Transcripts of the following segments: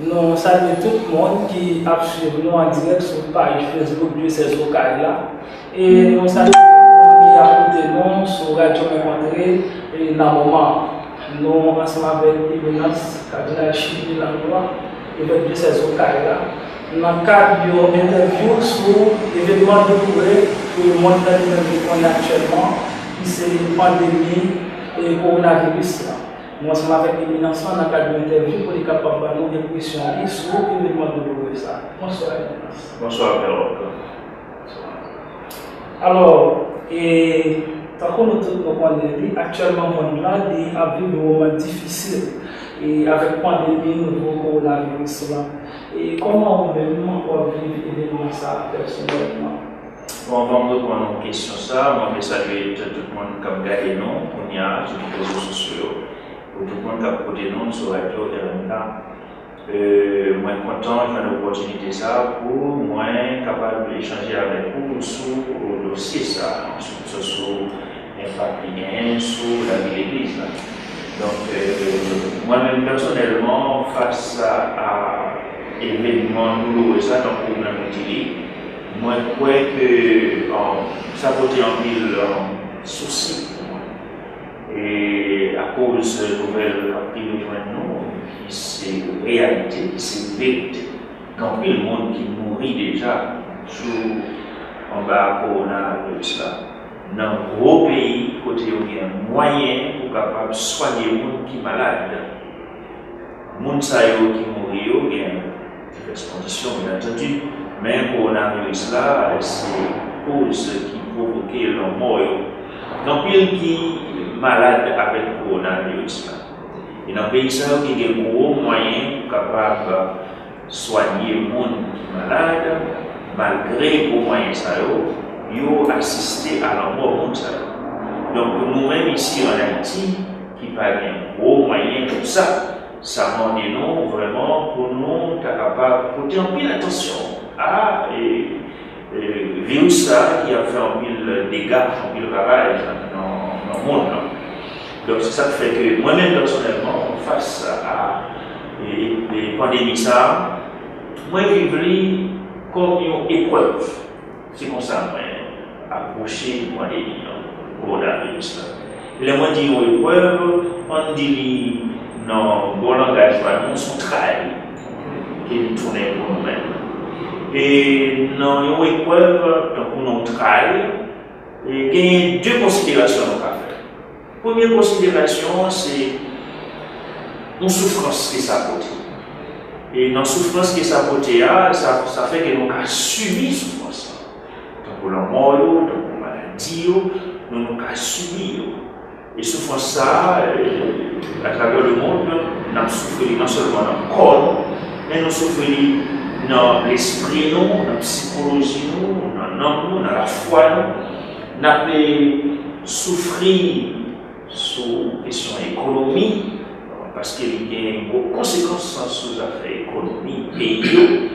Nous saluons tout le monde qui a suivi nous en direct sur la page Facebook du CESO là. Et nous saluons tout le monde qui a écouté nous sur Radio Rencontré et dans le moment. Nous, ensemble avec l'Éminence Cardinal Chili Langlois et avec du CESO là. Dans le cadre d'une interview sur l'événement douloureux que le monde connaît actuellement, qui c'est une pandémie et coronavirus. Nous sommes avec l'éminence dans le cadre de l'interview pour être capable de nous des questions sur l'événement douloureux. Bonsoir, l'éminence. Bonsoir, Père. Alors, tant que nous tous nous connaissons, actuellement, le monde là a vécu un moment difficile et avec la pandémie, nouveau coronavirus. Et comment vous-même vivez l'événement ça personnellement? Bon, avant de répondre à une question, moi, je vais saluer tout le monde qui a regardé nous, pour y a sur les réseaux sociaux, pour tout le monde qui a écouté nous sur Radio RMK. Moi, content, j'ai une opportunité ça pour moi capable d'échanger avec vous sur le dossier ça, sur l'impact sur la vie de l'Église. Donc, moi-même personnellement, face à l'événement douloureux, ça, donc pour même utiliser, moi, je crois que ça va être un pile souci pour moi. Et à cause de nouvelles qui nous joignent nous, c'est réalité, c'est vérité. Quand il y a le monde qui mourit déjà sous en bas coronavirus là, dans un gros pays, côté où il y a un moyen pour capable soigner les gens qui sont malades. Les gens qui mourent, il y a diverses conditions, bien entendu, mais le coronavirus là, c'est cause qui provoque leur mort. Donc, il y a qui est malade avec le coronavirus là. Et dans le pays, il y a un gros moyen pour capable soigner les gens qui sont malades, malgré les moyens ils ont assisté à la mort de donc nous-mêmes ici en Haïti, qui pas un gros moyen pour ça, ça rend nous vraiment pour nous capables de porter un peu attention à virus ça qui a fait un peu dégâts, un peu ravage dans le monde. Donc c'est ça qui fait que moi-même personnellement, face à les pandémies ça, moi je vis comme une épreuve. C'est comme ça moi approcher de pandémie coronavirus. Les mots disent une épreuve, on dit dans bon langage, nous sommes travail qui nous tourne pour nous-mêmes. Et dans une épreuve, donc nous travaillons, il y a deux considérations à faire. Première considération, c'est une souffrance qui s'apporte. Et dans la souffrance qui s'apporte, ça fait que nous avons subi souffrance. Donc pour la mort, donc pour la maladie, nous avons subi. Et souffrance ça, à travers le monde, nous avons souffert non seulement dans le corps, mais nous souffert dans l'esprit, dans la psychologie, dans l'âme, dans la foi. Nous avons souffert sur la question économique, parce qu'il y a une conséquence sur les affaires économiques, pays.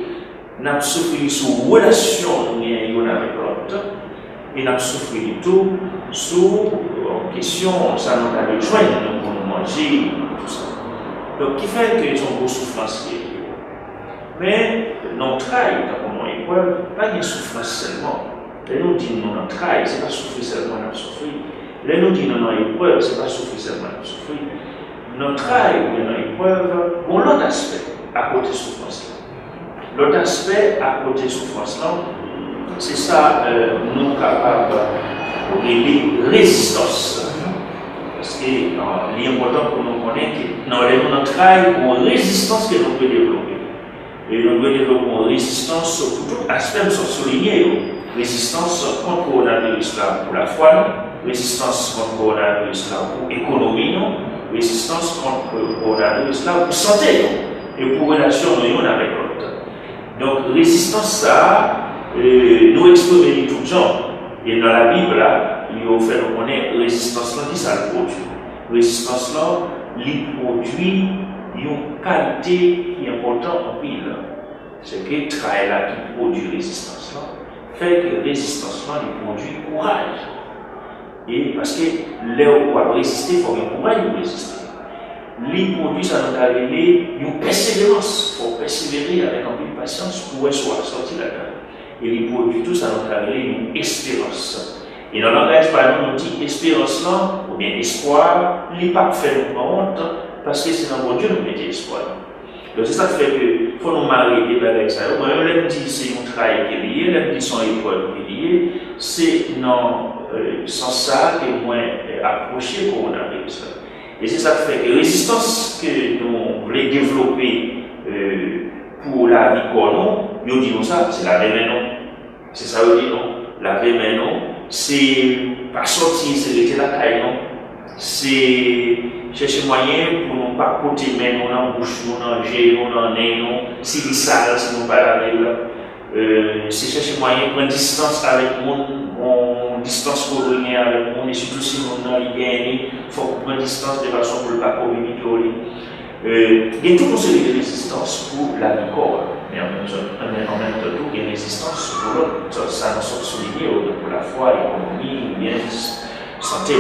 Nous avons souffert sur la relation avec l'autre, et nous avons souffert tout sur la question ça nous a besoin pour nous manger, tout ça. Donc, qui fait que nous avons souffrance qui est. Mais notre travail, dans mon épreuve, pas une souffrance seulement. Et nous disons non, notre travail, ce n'est pas souffrir seulement, nous souffrir. Là, nous disons non, l'épreuve, ce n'est pas souffrir seulement, nous souffrir. Notre travail, dans l'épreuve, bon, l'autre aspect, à côté de souffrance. L'autre aspect, à côté de souffrance, c'est ça, nous capables de résistance. Parce que l'important pour nous connaître que dans notre travail, une résistance que nous pouvons développer. Et nous pouvons développer une résistance sur tout aspect, nous sommes soulignés. Résistance contre le coronavirus pour la foi, résistance contre le coronavirus pour l'économie, résistance contre le coronavirus pour la santé et pour la relation avec l'autre. Donc, résistance ça, nous exprimons tout le temps. Et dans la Bible, là, il y a fait reconnaître résistance là, qui ça le produit. Résistance là, il produit une qualité qui est importante en pile. C'est que le travail là qui produit résistance là, fait que résistance là, il produit courage. Et parce que là où on va résister, il faut un courage pour résister. les produits, ça nous a révélé une persévérance. Il faut persévérer avec un peu de patience pour sortir là-dedans. Et les produits, tout ça nous a révélé une espérance. Et dans le langage espagnol, on dit espérance là, ou bien espoir, il n'est pas fait nous honte, parce que c'est dans mon Dieu nous mettons espoir. Donc c'est ça qui fait qu'il faut nous marier avec ça. Moi-même, je me dis c'est un travail qui est lié, je me dis son épreuve qui est liée, c'est sans ça que moi approché pour on arrive ça. Et c'est ça qui fait que la résistance que nous voulons développer pour la vie qu'on a, nous disons ça, c'est la vie maintenant. C'est ça que nous disons, la vie maintenant, c'est pas sortir, c'est rester la caille, non. C'est chercher moyen pour ne pas porter main dans la bouche, dans le nez, dans le nez, si les sales, si nous pas la c'est chercher moyen de prendre distance avec le monde, distance pour rien avec le monde, et surtout si nous avons gagné, il faut prendre distance de façon pour ne pas communiquer. Il y a toute une série de résistance pour la vie corps, mais en même temps, il y a une résistance pour l'autre. Ça nous sommes soulignés pour la foi, l'économie, bien santé,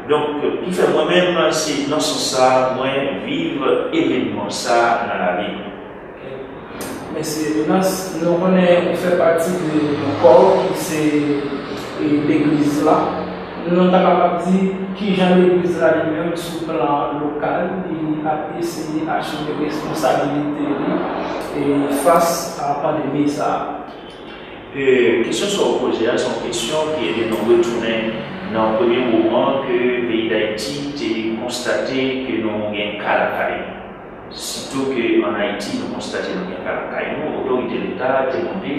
donc, qui fait moi-même, c'est dans ce sens, moi, vivre événement ça dans la vie. Mais c'est on fait partie de corps qui c'est l'église là. Nous sommes capables de dire qui Jean l'église là lui-même sur le plan local, il a essayé d'assumer des responsabilités face à la pandémie ça. Question sur opposée, c'est une question qui est de nous retourner dans le premier moment que le pays d'Haïti a constaté que nous avons un cas à la caille. Surtout qu'en Haïti, nous constatons qu'il y a un cas à la caille. L'autorité de l'État a demandé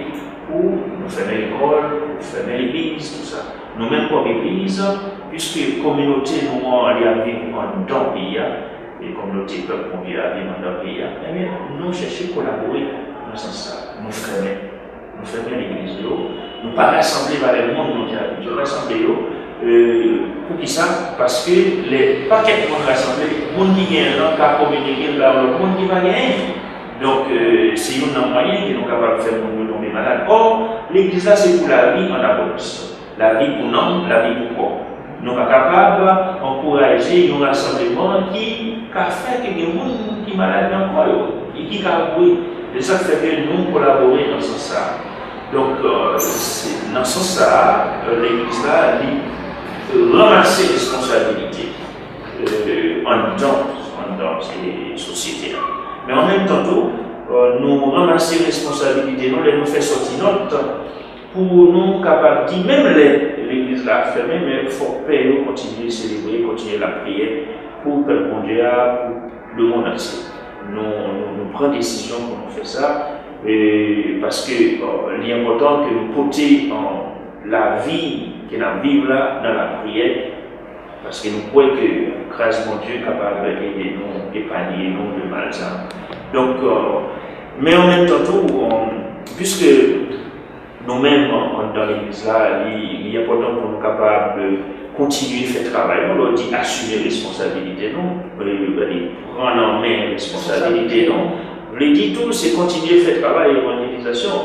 pour nous fermer l'école, pour fermer l'église, tout ça. Nous-mêmes comme église, puisque la communauté nous a vivre dans le pays, et la communauté peuple qu'on vit à vivre dans le pays, nous cherchons à collaborer dans ce sens-là. Nous fermer l'église, nous ne pas rassembler avec le monde, nous rassembler. Pour qui ça? Parce que les paquets qu'on rassemble, le monde qui vient là, qui a communiqué là, le monde qui va gagner. Donc, c'est un moyen qui est capable de faire pour nous tomber malade. Or, l'église là, c'est pour la vie en abondance. La vie pour l'homme, la vie pour corps. Nous sommes capables d'encourager un rassemblement qui a fait que les gens qui sont malades encore et qui a appris. C'est ça qui fait que nous collaborons dans ce sens. Donc, dans ce sens, l'église là, ramasser les responsabilités dans ces sociétés-là. Mais en même temps, nous ramasser les responsabilités, nous faire sortir notre pour nous capables de dire, même l'église là fermée, mais il faut payer, continuer à célébrer, continuer la prière pour que le monde, pour le monde entier. Nous prenons des décisions pour nous faire ça, parce que il est important que nous portions la vie que nous vivons là dans la prière, parce que nous croyons que grâce à mon Dieu est capable d'aider nous, épargner nous de mal. Donc, mais en même temps, puisque nous-mêmes dans l'église là, il est important pour nous capables de continuer à faire le travail. On leur dit assumer responsabilité, non? Prendre en main responsabilité, non? On leur dit tout, c'est continuer à faire le travail d'évangélisation.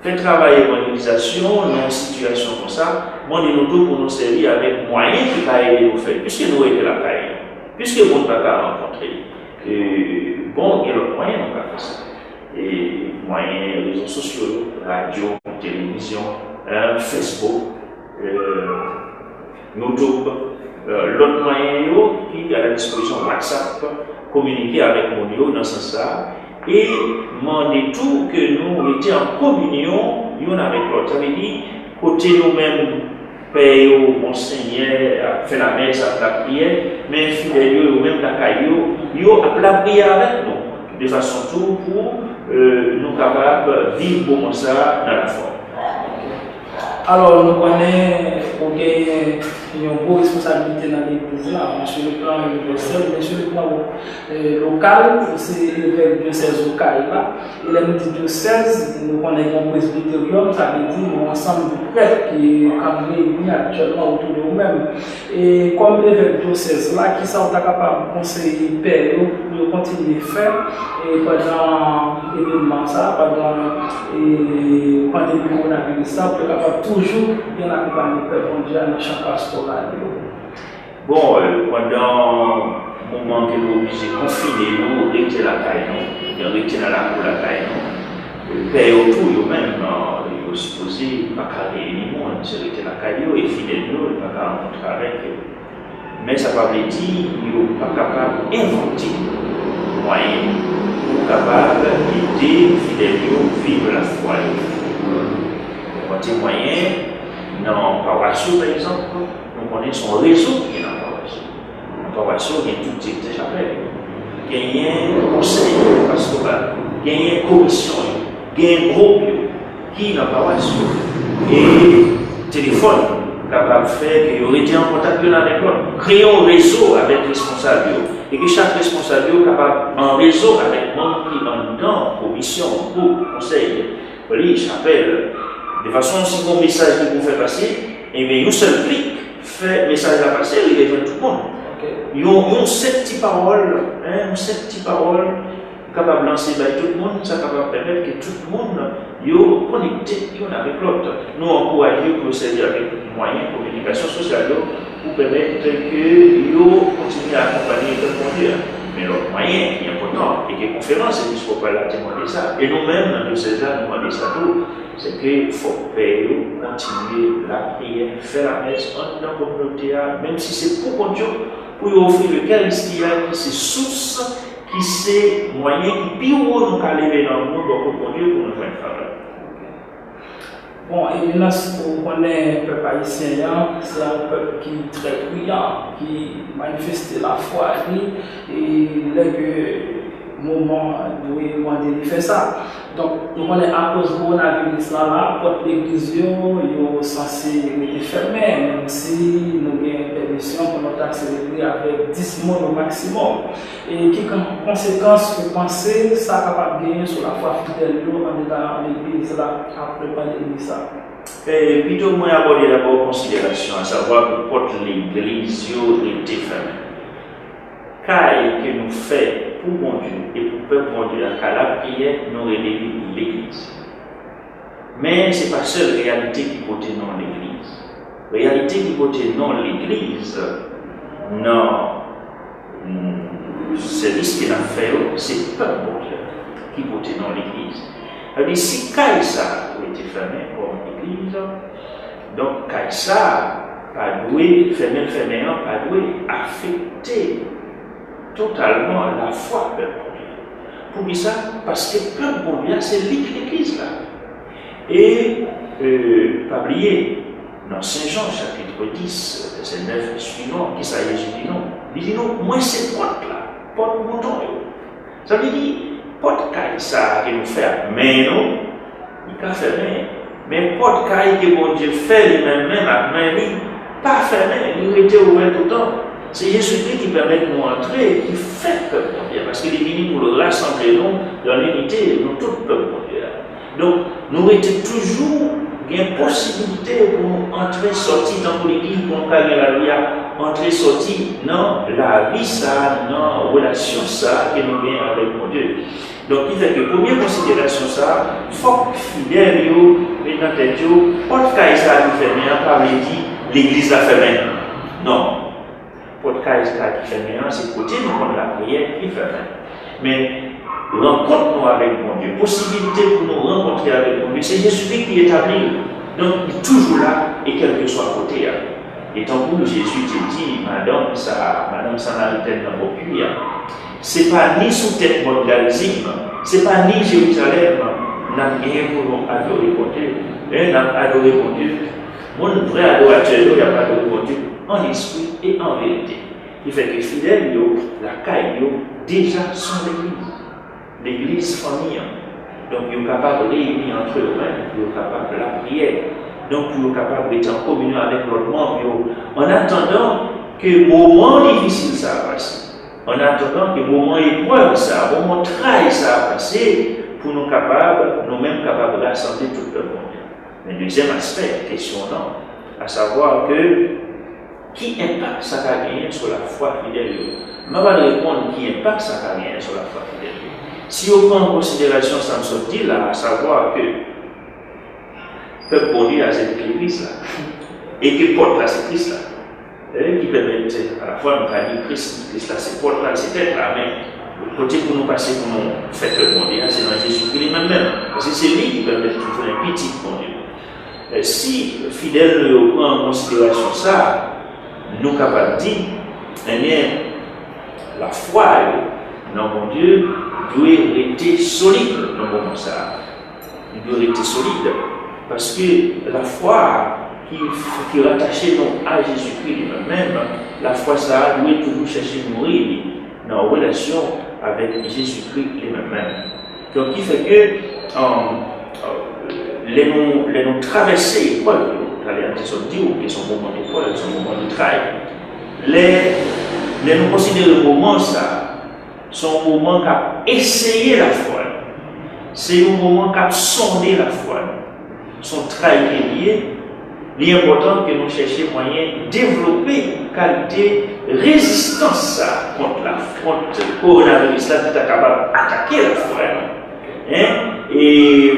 Faire travail d'évangélisation dans une situation comme ça, moi, nous tous pour nous servir avec moyens qui peuvent aider nous faire, puisque nous étions la caille, puisque nous ne pouvons pas rencontrer. Bon, il y a le moyen, on va faire ça. Et moyens, réseaux sociaux, radio, télévision, Facebook, YouTube, l'autre moyen qui est à la disposition WhatsApp, communiquer avec mon dans ce sens. Et demander tout que nous étions en communion l'un avec l'autre. Ça veut dire, côté nous-mêmes, Père, mon Seigneur, fait la messe, la prière, mais fidèles, nous-mêmes, la caillou, ils ont la prière avec nous, de façon tout pour nous capables de vivre comme ça dans la foi. Alors, nous connaissons qu'on a une bonne responsabilité dans l'église, sur le plan universel, mais sur le plan local, c'est l'évêque diocèse au Caïla. Et la diocèse, nous connaissons un presbytérium, ça veut dire un ensemble de prêtres qui sont réunis actuellement autour de nous-mêmes. Et comme l'évêque diocèse là, qui sont capables de conseiller Père pour continuer à faire, et pendant l'événement, pendant la pandémie coronavirus, ça, pour être capable toujours bien accompagner le Père mondial dans le champ pastoral. Bon, pendant moment que nous obligés de confiner, nous, rester la caille, nous, rester dans la cour la caille, nous, payer autour, eux-mêmes, ils sont supposés pas carrer les monde, c'est rester la caille, et fidèles, ils ne pas rencontrer avec eux. Mais ça ne veut pas dire qu'ils ne sont pas capables d'inventer moyens pour capables d'aider les fidèles à vivre la foi. Des moyens, dans Paroissio par exemple, nous connaissons son réseau qui est dans Paroissio. Dans Paroissio, il y a tout type de chapelle. Il y a un conseil pastoral, il y a une commission, il y a un groupe qui est dans Paroissio. Et téléphone, capable de faire qu'il aurait été en contact avec l'autre. Créons un réseau avec les responsables. Et que chaque responsable est capable en réseau avec monde qui est en dedans, commission, groupe, conseil, police, chapelle. De façon, si mon message que vous faites passer, et bien, un seul clic fait message à passer, il est tout le monde. Ils ont cette petite parole, capable de lancer par tout le monde, ça capable de permettre que tout le monde soit connecté avec l'autre. Nous encourageons pour servir avec les moyens de communication sociale pour permettre que nous continuions à accompagner le monde. Mais l'autre moyen qui est important, et que les conférences épiscopales ont demandé ça, et nous-mêmes, de César, nous demandons ça tout, c'est qu'il faut continuer la prière, faire la messe dans la communauté, même si c'est pour Dieu, pour offrir l'Eucharistie, qui c'est source, qui c'est moyen, qui pire nous lever dans le monde pour Dieu pour nous faire une faveur. Bon, Éminence, pour connaître le peuple haïtien, c'est un peuple qui est très bruyant, qui manifeste la foi, et le moment où il demander de faire ça. Donc, nous connaissons à cause du coronavirus là, porte l'église est censée être fermée, même si nous avons une permission pour nous accélérer avec 10 mois au maximum. Et qui, comme conséquence, vous pensez que ça capable de gagner sur la foi fidèle dans l'église là, après la pandémie ça? Et plutôt, moi, aborder d'abord considération, à savoir que porte l'église était fermée. Car que nous faisons pour mon Dieu et pour le peuple mon Dieu, la prière, nous révèle l'église. Mais ce n'est pas la seule réalité qui peut être non l'église. La réalité qui peut être non l'église, non, service qu'il a fait, c'est le peuple mon Dieu qui peut être non l'église. Alors, si Kaïsa a été fermé comme l'église, donc Kaïsa pas doué, fermé, pas doué, affecter totalement la foi du peuple. Pour dire ça, parce que le peuple bon c'est l'église là. Et pas oublier, dans Saint Jean chapitre 10, verset 9 et suivant, qui ça Jésus dit non. Il dit non, moi c'est porte là, porte mouton. Ça veut dire, porte caille ça que nous faisons, mais non, il a fermé. Mais porte caille que bon Dieu fait lui-même, pas fermé, il était ouvert tout le temps. C'est Jésus-Christ qui permet de nous entrer, qui fait le peuple mondial, parce qu'il est venu pour le rassembler nous dans l'unité, dans tout le peuple mondial. Donc, nous étions toujours une possibilité pour nous entrer, sortir dans l'église, pour nous gagner la vie, entrer, sortir dans la vie, ça, dans la relation, ça, que nous avons avec mon Dieu. Donc, il fait que, première considération, ça, il faut que fidèle, mais dans tête, pas de cas, ça nous fait bien, pas dire l'église la fait bien. Non. Podcast qui fait bien, c'est côté nous comme la prière qui fait bien. Mais rencontre-nous avec mon Dieu, possibilité pour nous rencontrer avec mon Dieu, c'est Jésus-Christ qui établit. Donc il est toujours là et quel que soit côté. Et tant que Jésus te dit, Madame Samaritaine dans vos cuillères, c'est pas ni sous tête mondialisme, c'est pas ni Jérusalem, n'a rien pour nous adorer mon Dieu, n'a adoré mon Dieu. Mon vrai adorateur, il n'y a pas de mon Dieu. En esprit et en vérité. Il fait que les fidèles, la caille, déjà sont l'église. L'église famille. Donc, ils sont capables de réunir entre eux-mêmes, ils sont capables de la prière. Donc, ils sont capables d'être en communion avec leurs membres. En attendant que le moment difficile ça passe. En attendant que le moment épreuve ça, le moment travail ça passe, pour nous capables, nous-mêmes capables de rassembler tout le monde. Mais deuxième aspect, questionnant, à savoir que qui impact ça va gagner sur la foi fidèle. Je vais répondre qui impact ça va gagner sur la foi fidèle. Si on prend en considération ça me sortit là, à savoir que le peuple bon Dieu a cette église là, et que porte là cette église là. qui permettent à la fois de dire Christ là, c'est Paul là, c'est tête là, mais le côté pour nous passer, pour nous faire le monde, c'est dans Jésus-Christ lui-même. Parce que c'est lui qui permet de faire un petit mon Dieu. Si fidèle prend en considération ça, nous sommes capables de dire, eh bien, la foi dans mon Dieu doit rester solide dans le moment ça. Il doit rester solide. Parce que la foi qui est rattachée à Jésus-Christ lui-même, la foi ça doit toujours chercher à mourir dans relation avec Jésus-Christ lui-même. Donc, il fait que les nous traverser l'épreuve, qui sont moments d'épreuve, sont moments de travail, les nous considérer le moment ça, sont moments qui a essayé la foi. C'est un moment qui a sondé la foi. Son travail lié. Il est important que nous cherchions moyen de développer qualité résistance contre le coronavirus là, qui est capable d'attaquer la foi. Et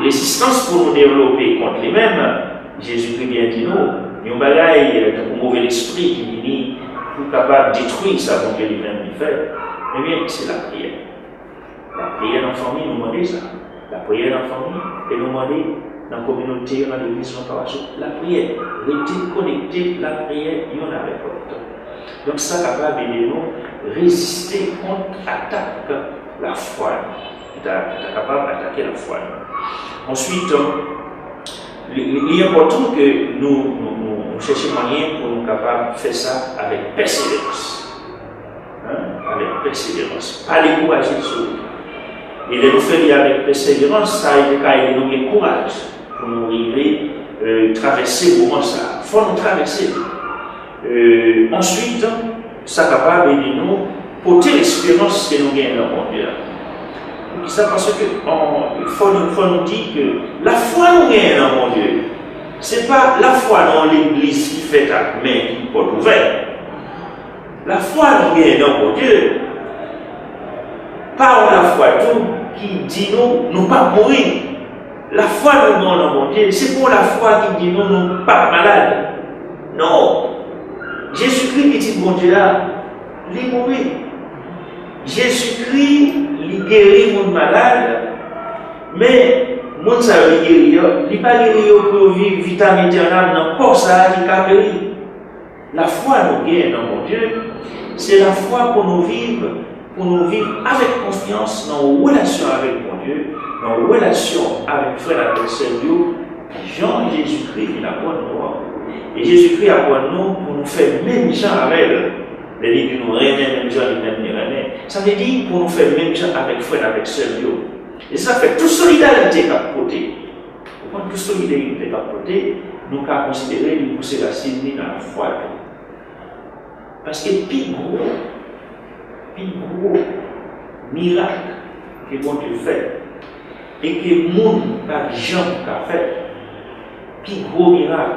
résistance pour nous développer contre les mêmes, Jésus-Christ bien dit nous, nous avons un mauvais esprit qui vient pour capable de détruire ça, bon Dieu lui-même fait. Eh bien, c'est la prière. La prière dans la famille, nous demandons ça. La prière dans la famille, et nous demandons dans la communauté, dans l'église, la prière. Rester connecté, la prière, il y en a avec l'autre. Donc, ça capable de nous résister contre l'attaque de la foi. Qui est capable d'attaquer la foi. Ensuite, il est important que nous cherchions moyen pour nous capables de faire ça avec persévérance. Avec persévérance. Pas décourager sur nous. Et de nous faire avec persévérance, ça a été nous donner courage pour nous arriver à traverser le moment ça. Il faut nous traverser. Ensuite, ça est capable de nous porter l'espérance que nous gagnons dans le monde. Ça parce qu'il faut nous dire que la foi nous gagne dans mon Dieu. Ce n'est pas la foi dans l'église qui fait ta main qui porte ouverte. La foi nous gagne dans mon Dieu. Pas la foi tout qui dit nous pas mourir. La foi nous gagne dans mon Dieu. C'est pour la foi qui dit nous pas malades. Non. Jésus-Christ qui dit mon Dieu là, il est mourir. Jésus-Christ, il guérit mon malade, mais mon ça il guérit, il pas guéri pour vivre vitamine éternelle dans le corps ça qui a guéri. La foi nous gagne dans mon Dieu, c'est la foi pour nous vivre avec confiance dans nos relations avec mon Dieu, dans nos relations avec frère et sœur Jean Jésus-Christ il apprend nous. Et Jésus-Christ apprend nous pour nous faire même gens avec elle. Les livres nous remettent même gens, les mêmes remettent. Ça veut dire pour nous faire même gens avec frère, avec sœur. Et ça fait toute solidarité qu'à côté. Quand toute solidarité qu'à côté, nous avons considéré de pousser la cible dans la foi. Parce que plus gros miracle que bon Dieu fait, et que le monde n'a jamais fait, plus gros miracle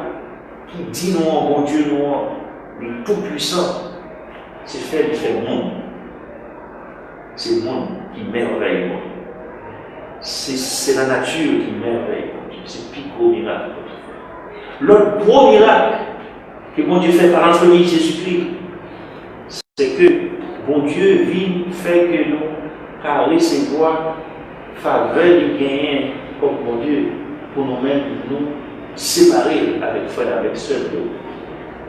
qui dit nous, bon Dieu, nous, le tout-puissant. C'est faire le monde. C'est le monde qui merveille. C'est la nature qui merveille. C'est le plus gros miracle. L'autre gros miracle que bon Dieu fait par l'entremise de Jésus-Christ, c'est que bon Dieu vient faire que nous car recevoir faveur de gagner comme bon Dieu pour nous-mêmes nous séparer avec frère, avec sœur.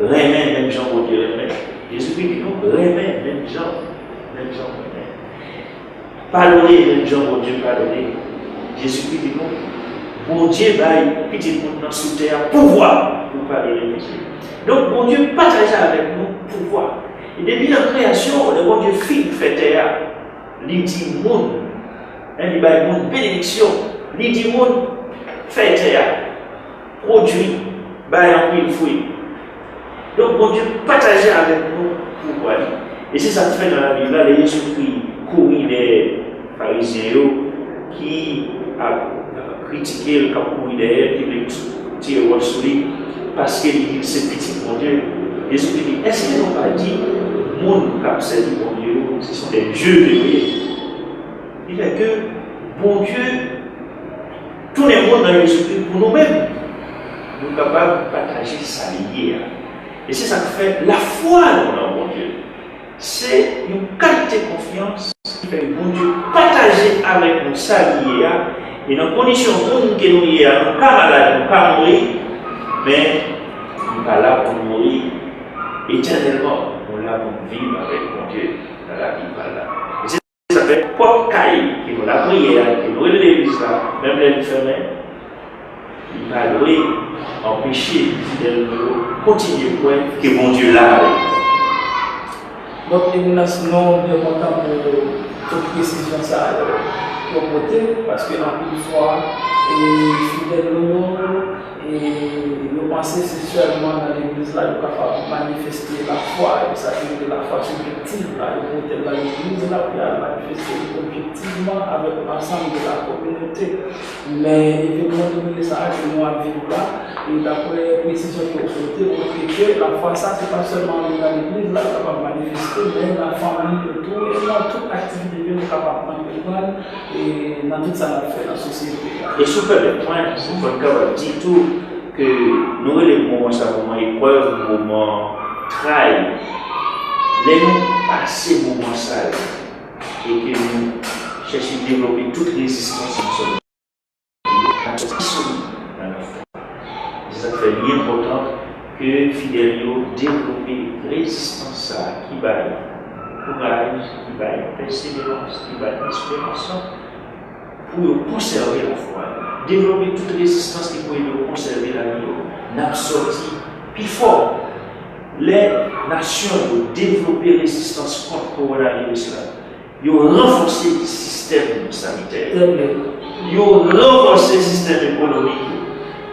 Remet même Jean, bon Dieu, remet. Jésus-Christ dit nous, remet même Jean, remet. Pardonnez même Jean, bon Dieu, pardonnez. Jésus-Christ dit nous, bon Dieu, petit monde dans sous terre, pouvoir pour parler de péché. Donc, bon Dieu partage avec nous pouvoir. Et depuis la création, le bon Dieu fait terre, il dit monde, il dit monde bénédiction, il dit monde fait terre, produit, un pile fruit. Donc, bon Dieu partage avec nous pouvoir. Et c'est ça qui fait dans la Bible, là, les Jésus-Christ courir les pharisiens qui a critiqué le cap courir derrière, qui veut tirer au sur lui, parce qu'il dit c'est petit bon Dieu. Jésus dit est-ce qu'ils n'ont pas dit monde qui a servi bon Dieu, ce sont des dieux de Dieu. Il fait que bon Dieu, tous les mondes dans Jésus-Christ, pour nous-mêmes, nous sommes capables de partager sa liée. Et c'est ça qui fait la foi dans mon Dieu. C'est une qualité de confiance qui fait que mon Dieu partager avec nous ça lié et dans les conditions où nous sommes, nous sommes pas malades, nous ne pas mourir, mais nous sommes pas là pour mourir éternellement. Nous sommes là pour vivre avec mon Dieu dans la vie là. Et c'est ça fait pas caille qui nous la prière, qui nous l'église là, même les fermés, il va louer, empêcher de continuer pour que mon Dieu là avec nous. Donc, il y a bien content pour toute précision ça pour voter parce que en plus fois fidèles et nous pensons c'est seulement dans l'église là nous capable de manifester la foi et ça veut dire la foi subjective là nous voter dans l'église là pour manifester objectivement avec l'ensemble de la communauté mais évidemment nous ça nous à vivre là et d'après précision que vous souhaitez montrer que la foi ça c'est pas seulement dans l'église là capable de manifester mais dans la famille et tout et dans toute activité nous capable de prendre et dans tout ça nous fait dans la société. Et sur le point, c'est pour le dit tout que nous les moments, c'est un moment épreuve, un moment trahi. Les nous passer moment ça et que nous cherchons à développer toute résistance en nous dans la foi. C'est ça fait bien important que fidèles développer résistance qui va courage, qui va persévérance, qui va inspiration. Pour conserver la foi, développer toute résistance qui peut nous conserver la vie, n'a sorti plus fort. Les nations ont développé résistance contre le coronavirus. Ils ont renforcé le système sanitaire. Ils ont renforcé le système économique.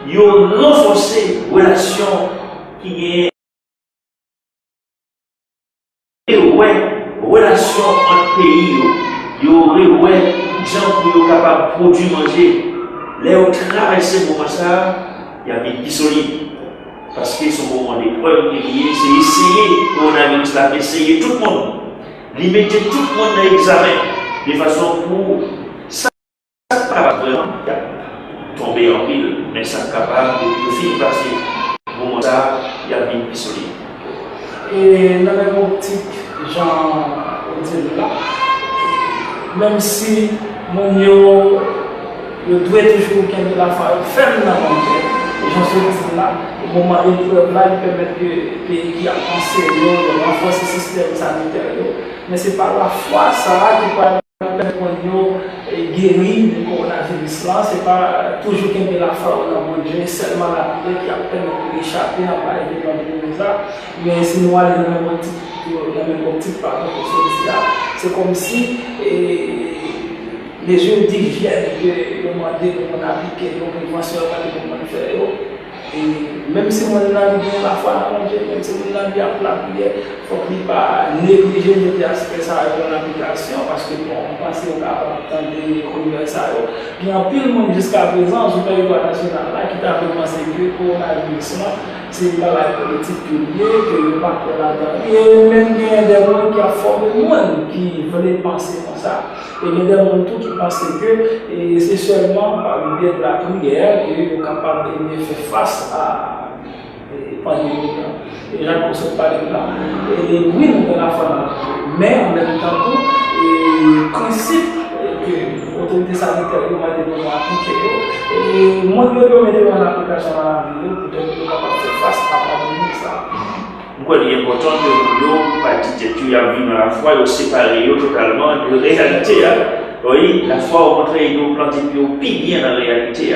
Ils ont renforcé les relations qui est relations entre pays. Ils ont gens pour être capables de produire, manger. Là où traverser ce moment-là, il y a des qui solides. Parce que ce moment d'épreuve qui est lié, c'est essayer, coronavirus là, essayer tout le monde. Limiter tout le monde dans l'examen. De façon pour ça, pas vraiment tomber en pile, mais ça capable de finir passer. Au moment là, il y a des qui solides. Et dans la même optique, Jean dit là, même si mon yo doit toujours qu'il la foi ferme dans mon cœur, j'en suis dit là, au moment où il là, il permet que le pays qui a pensé de renforcer le système sanitaire, mais ce n'est pas la foi ça qui va permettre de guérir du coronavirus là, ce n'est pas toujours qu'il la foi dans mon Dieu, seulement la prière qui a permis d'échapper à la vie dans le monde là, mais si nous allons dans la même optique par rapport à celui-là, c'est comme si les jeunes d'hygiène que l'on a appliqué, l'on prévention, l'on fait. Et même si on a bien la foi dans mon Dieu, même si on a bien la prière, il ne faut pas négliger les aspects de l'application parce que on pense qu'on va attendre les communes ça. Bien en pile monde jusqu'à présent, je vais voir national là qui t'a pensé que le coronavirus c'est pas la politique publique, que le pas là-dedans. Et même il y a des gens qui ont formé le monde qui veulent penser comme ça. Et il y a des gens qui pensent que c'est seulement par le biais de la prière que nous sommes capables de faire face à la pandémie. Et j'en consomme pas de là. Et oui, nous avons la foi, mais en même temps, le principe que l'autorité sanitaire doit appliquer, et moi, je dois mettre en application à la vie pour être capable de faire face à la pandémie. Il est important que nous, partie tu as vu dans la foi, nous séparer totalement de la réalité. Oui, la foi au contraire, nous planter plus bien dans la réalité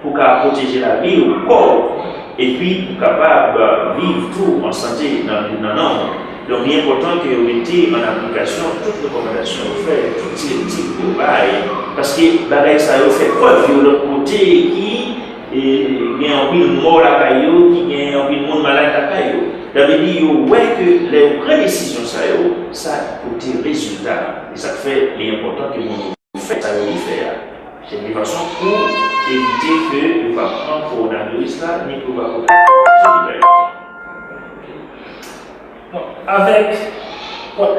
pour protéger la vie au corps et puis pour capable vivre tout en santé dans le monde. Donc, il est important que vous mettiez en application toutes les recommandations faites, toutes ces types de bails, parce que ça a fait preuve de l'autre côté qui y a un mort à caillou, qui y a un monde malade à caillou. Ça veut dire que les vraies décisions, ça a côté résultat. Et ça fait l'important que vous faites ça le faire. C'est une façon pour éviter que vous va prendre le coronavirus là, ni que vous va prendre. Avec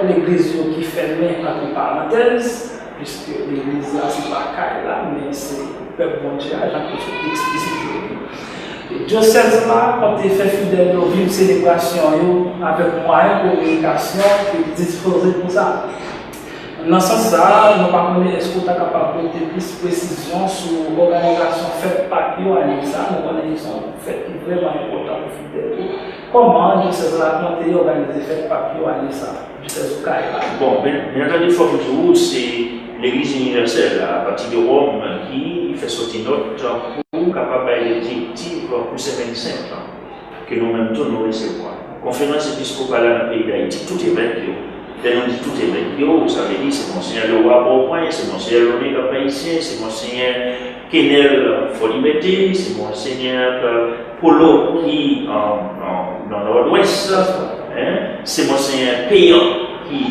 l'église qui fermée entre parenthèses, puisque l'église là, c'est pas caille là, mais c'est le peuple bon Dieu, j'ai explicité. diocèse là, quand tu fais fidèle, vivre célébration avec moyen de communication, tu disposer pour ça. Dans ce sens-là, nous parlons est-ce que tu es capable de donner plus de précision sur l'organisation faite par qui on a ça, nous organisation faite qui est vraiment importante pour fidèle. Comment diocèse là, quand tu es organisé faite par qui on a ça, diocèse au Kaila? Bon, bien entendu, il faut que c'est l'Église universelle à partir de Rome qui fait sortir notre pour capable d'être directive pour ces 25 ans que nous-mêmes tous nous recevons. Conférence épiscopale dans le pays d'Haïti, tout est vaincu. Dès on dit tout est vaincu, ça veut dire c'est Monseigneur Leroy Beaupoint, c'est Monseigneur René Cap-Haïtien, c'est Monseigneur Kenel Folibété, c'est Monseigneur Polo qui dans le nord-ouest, c'est Monseigneur Payan qui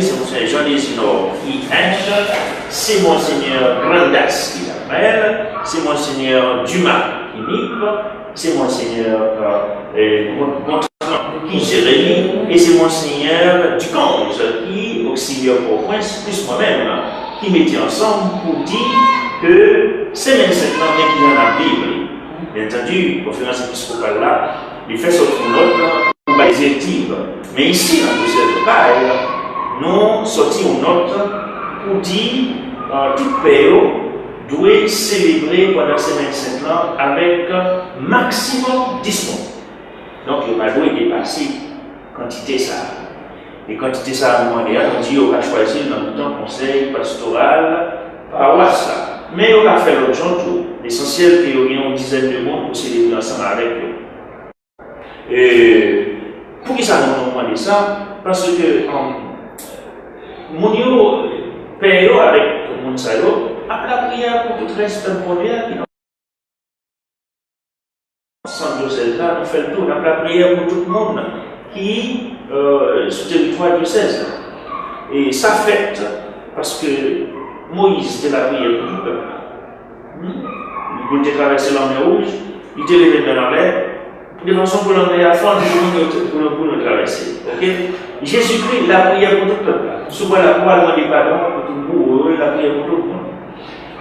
c'est Monseigneur Jean Desinor qui c'est Monseigneur Grandas qui l'appelle, c'est Monseigneur Dumas qui nippe, c'est Monseigneur qui Jérémy et c'est Monseigneur Ducange qui auxiliaire pour Prince, plus moi-même, qui mettait ensemble pour dire que c'est même cette langue qui dans la Bible. Bien entendu, la conférence épiscopale là, il fait sortir notre pour les directives. Mais ici, dans le diocèse de Caille, nous sortons une note pour dire tout pays doit célébrer pendant ces 25 ans avec maximum 10 mois. Donc, il va doit dépasser quantité ça. Et quantité ça, à un moment donné, on dit qu'on va choisir dans le temps conseil pastoral, paroisse. Mais on va faire l'autre chose. L'essentiel, c'est qu'il y a une dizaine de monde pour célébrer ensemble avec eux. Et pour qui ça nous demande ça? Parce que mon père avec tout le monde, après la prière pour tout le reste de la prière, sans diocèse là, on fait le tour, on a la prière pour tout le monde qui sur le territoire du diocèse. Et ça fait parce que Moïse était la prière pour tout le peuple. Il voulait traverser la mer Rouge, il était levé dans la mer, de façon pour la mer à fond, pour nous traverser. Jésus-Christ, la prière pour tout le peuple. Souvent la croix demande pardon pour tout le monde, la prière pour tout le monde.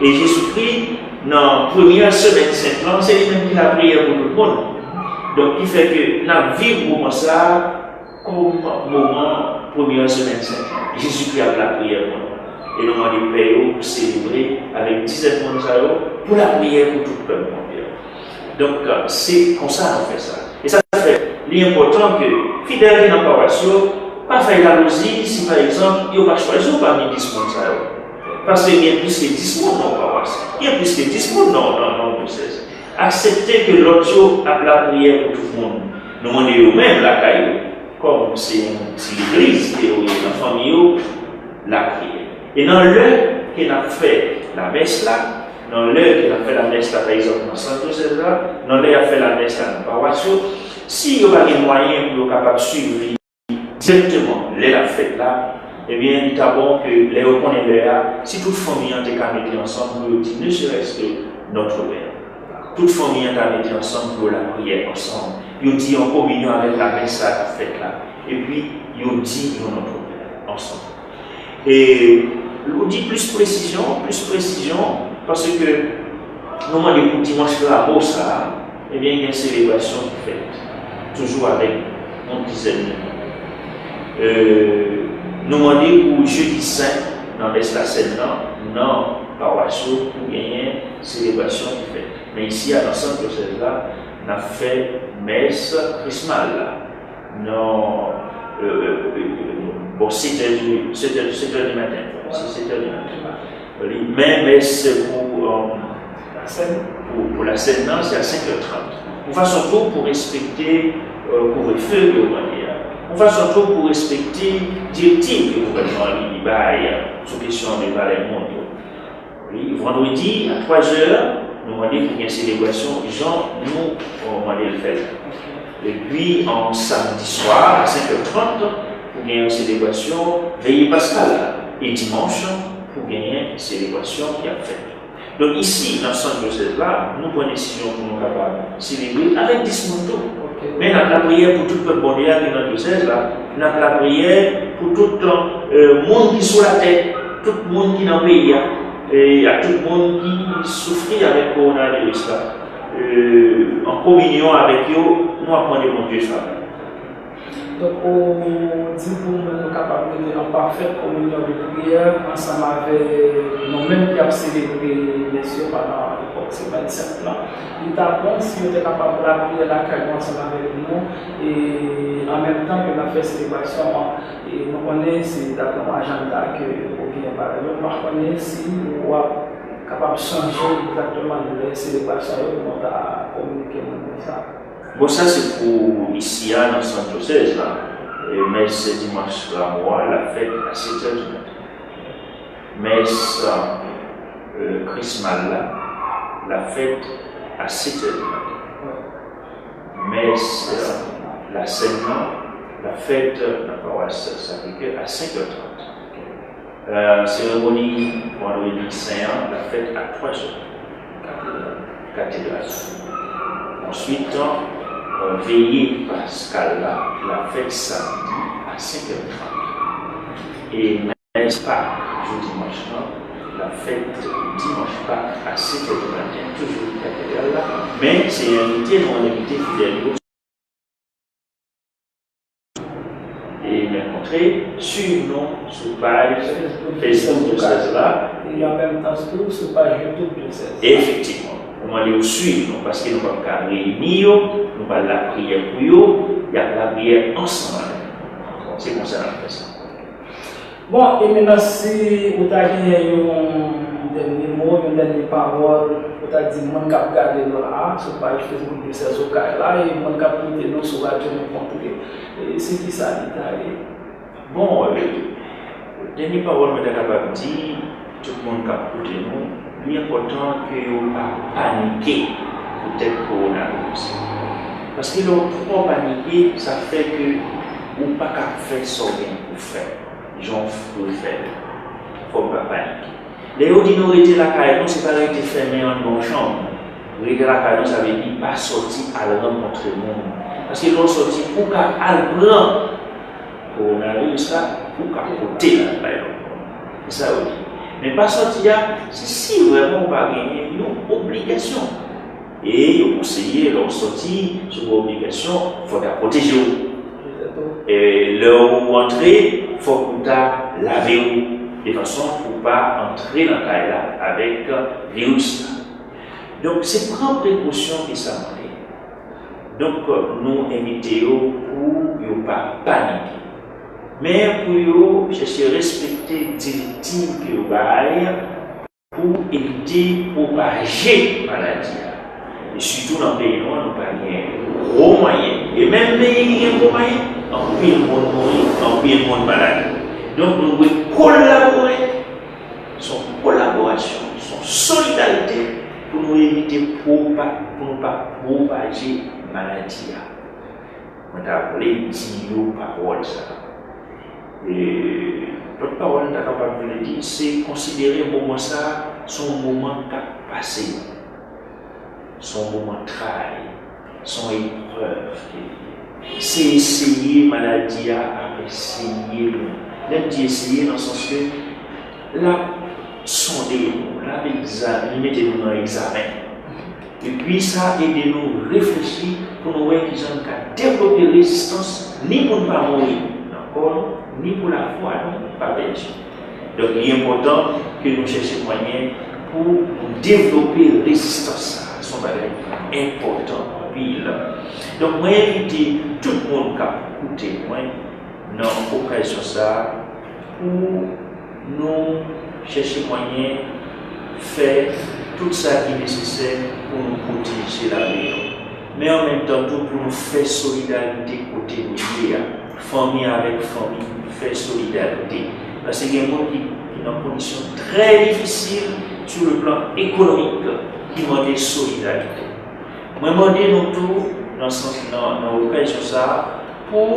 Et Jésus-Christ, dans la première semaine 5 ans, c'est lui-même qui a prié pour tout le monde. Donc, il fait que nous vivons moment ça comme moment première semaine 5 ans. Jésus-Christ a la prière pour nous. Et nous avons des pères pour célébrer avec 17 personnes pour la prière pour tout le peuple. Donc, c'est comme ça qu'on fait ça. Et ça fait l'important que, fidèle dans la paroisse, pas faire la losie si par exemple, il n'y a pas choisi parmi 10 personnes. Parce qu'il y a plus que 10 personnes dans la paroisse. Il y a plus que 10 personnes dans le diocèse. Accepter que l'autre a la prière pour tout le monde. Nous demandons même la caillou, comme c'est l'église qui est la famille, la prière. Et dans l'heure qu'il a fait la messe là, dans l'heure qu'il a fait la messe là, par exemple, dans Santo César, dans l'heure qu'il a fait la messe là, dans paroisse, s'il y a des moyens pour être capable de suivre directement la fête là, eh bien, il est bon que les reconnaisseurs, si toute famille a été mettre ensemble, nous disons, ne serait-ce que notre Père. Toute famille a été ensemble pour la prière ensemble. Ils dit en communion avec la messe à la fête là. Et puis, ils dit notre Père ensemble. Et on dit plus précision, parce que nous demandons pour dimanche de la bourse, eh bien, il y a une célébration qui fait, toujours avec une dizaine de minutes. Nous demandons pour jeudi saint, dans l'espace non, paroisse, pour gagner une célébration qui fait. Mais ici, à l'ensemble de celle-là, on a fait messe chrismale. Non, bon, 7h du matin. 7h du matin. Mais messe pour la scène, c'est à 5h30. On va surtout pour respecter couvre-feu, on va surtout pour respecter directive que le gouvernement a sur question des valeurs mondiaux. Vendredi à 3h, nous demandons pour une célébration, Jean, nous demandons le faire. Et puis en samedi soir à 5h30, pour gagner une célébration, veillée pascale. Et dimanche, pour gagner une célébration qui a fait. Donc ici, dans le centre de cette là, nous prenons une décision pour nous capables de célébrer avec 10 motos. Mais nous avons la prière pour tout le peuple bonheur qui est dans le diocèse là. Nous avons la prière pour tout le monde qui est sur la tête, tout le monde qui est dans le pays, et à tout le monde qui souffre avec le coronavirus là. en communion avec eux, nous apprenons de mon Dieu ça. Donc, on dit pour nous sommes capables de en parfaite communion de prière ensemble avec nous-mêmes qui avons célébré les cieux pendant l'époque semaine sainte. Il t'apprend si on est capable de la prière la carrière ensemble avec nous et en même temps que nous faisons célébration, et nous connaissons c'est dans l'agenda que nous bien parler. Nous connaissons si nous sommes capables de changer exactement les célébrations pour nous communiquer avec ça. Bon, ça c'est pour ici, dans le centre diocèse, mais ce dimanche-là, moi, la fête à 7h du matin. Mais Christmas là, la fête à 7h du matin. Mais la scène, la fête, la paroisse, ça fait que à 5h30. Cérémonie vendredi saint, la fête à 3h. Cathédrale. Ensuite, veillée pascale, la fête samedi à 5h30. Et messe Pâques, jour dimanche, la fête dimanche Pâques à 7h du matin, toujours cathédrale là. Mais c'est invité, non invité fidèle. Et rencontrer sur nos sur page Facebook de cela. Et en même temps, sur page YouTube de cela. Effectivement. On va les suivre parce que nous ne pouvons pas réunir, nous allons la prière pour eux, il y a la prière ensemble. C'est comme ça qu'on fait ça. Bon, et maintenant, si vous avez un dernier mot, une dernière parole, vous avez dit que vous avez regardé là, sur la page Facebook de ces occasions-là, et vous avez écouté nous sur Radio Rencontré. C'est qui ça, l'Italie? Bon, la dernière parole, je suis capable de dire, tout le monde a écouté nous. Il est important que vous ne paniquez pour peut-être coronavirus. Parce que le trop paniquer, ça fait que vous ne pouvez pas faire ce que vous faites. J'en peux faire. Il ne faut pas paniquer. Les ordinarités, la caille, ce n'est pas rester fermé en bonne chambre. Rester la caille, ça veut dire pas sortir à la rencontre du monde. Parce que l'on sortit pour qu'à le coronavirus, pour qu'à côté la caille. C'est ça aussi. Mais pas sortir, c'est si vraiment on va gagner une obligation. Et le conseiller, leur sortie sur l'obligation, il faut la protéger. Et leur entrée, il faut qu'on laver de façon pour ne pas entrer dans la là avec le virus. Donc c'est prendre précaution que ça m'en est. Donc nous invitons pour ne pas paniquer. Mais pour chercher à respecter les directives que vous avez pour éviter de propager la maladie. Et surtout dans le pays, nous n'avons pas de gros moyens. Et même les pays qui ont gros moyens, en pile de monde mourir, en pile de monde malade. Donc nous devons collaborer, son collaboration, son solidarité pour nous éviter pour ne pas propager la maladie. On a appelé 10 paroles. Et l'autre parole, on est capable de le dire, c'est considérer un moment ça, son moment passé, son moment de travail, son épreuve. C'est essayer maladie à essayer. Même dit essayer dans le sens que là, sondez-nous, là, mettez-nous dans l'examen. Et puis ça, aidez-nous à réfléchir pour nous voir qu'ils ont développer résistance, ni pour ne pas mourir, ni pour la foi, non, pas belge. Donc il est important que nous cherchions moyens pour développer résistance. C'est un bagage important en ville. Donc moi invite tout le monde qui a écouté moi dans l'occasion ça pour nous chercher moyens de faire tout ça qui est nécessaire pour nous protéger la vie. Mais en même temps tout pour nous faire solidarité côté nous, famille avec famille, faire solidarité. Parce qu'il y a des gens qui sont dans une condition très difficile sur le plan économique, qui demandent solidarité. Moi, je demande nous tous, dans l'occasion ça, pour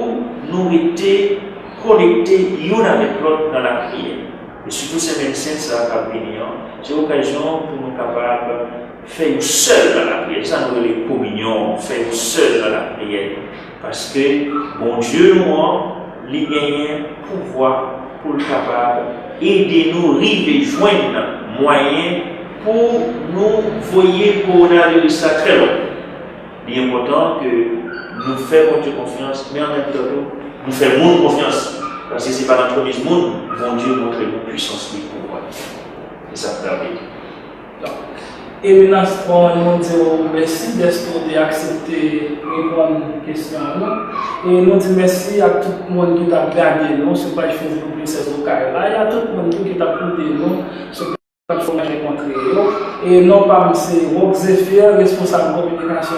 nous être connectés l'un avec l'autre dans la prière. Et surtout, ces médecins, ça va venir. C'est l'occasion pour nous capables de faire seul dans la prière. Ça, nous les communions, faire seul dans la prière. Parce que, bon Dieu, nous, il gagne pouvoir pour le capable aider nous arriver joindre moyen pour nous voyer coronavirus ça très long. Il est important que nous faisons Dieu confiance, mais en même temps, nous faisons monde confiance. Parce que ce n'est pas notre mise monde, mon Dieu montre nos puissances et pouvoir. Et ça fait la Et maintenant, nous disons merci d'être accepté répondre à nos questions. Et nous disons merci à tout le monde qui a regardé nous sur la page Facebook de ces occasions-là. Il y a tout le monde qui a écouté nous sur la plateforme rencontrée. Et non pas c'est Rock Zephyr, responsable de communication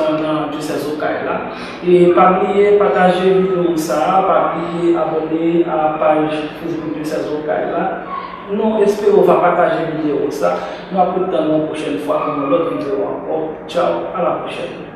de ces occasions-là. Et pas oublier partager la vidéo, pas oublier abonner à la page Facebook de ces occasions-là. Nous espérons partager la vidéo. Nous allons dans la prochaine fois pour une autre vidéo encore. Ciao, à la prochaine.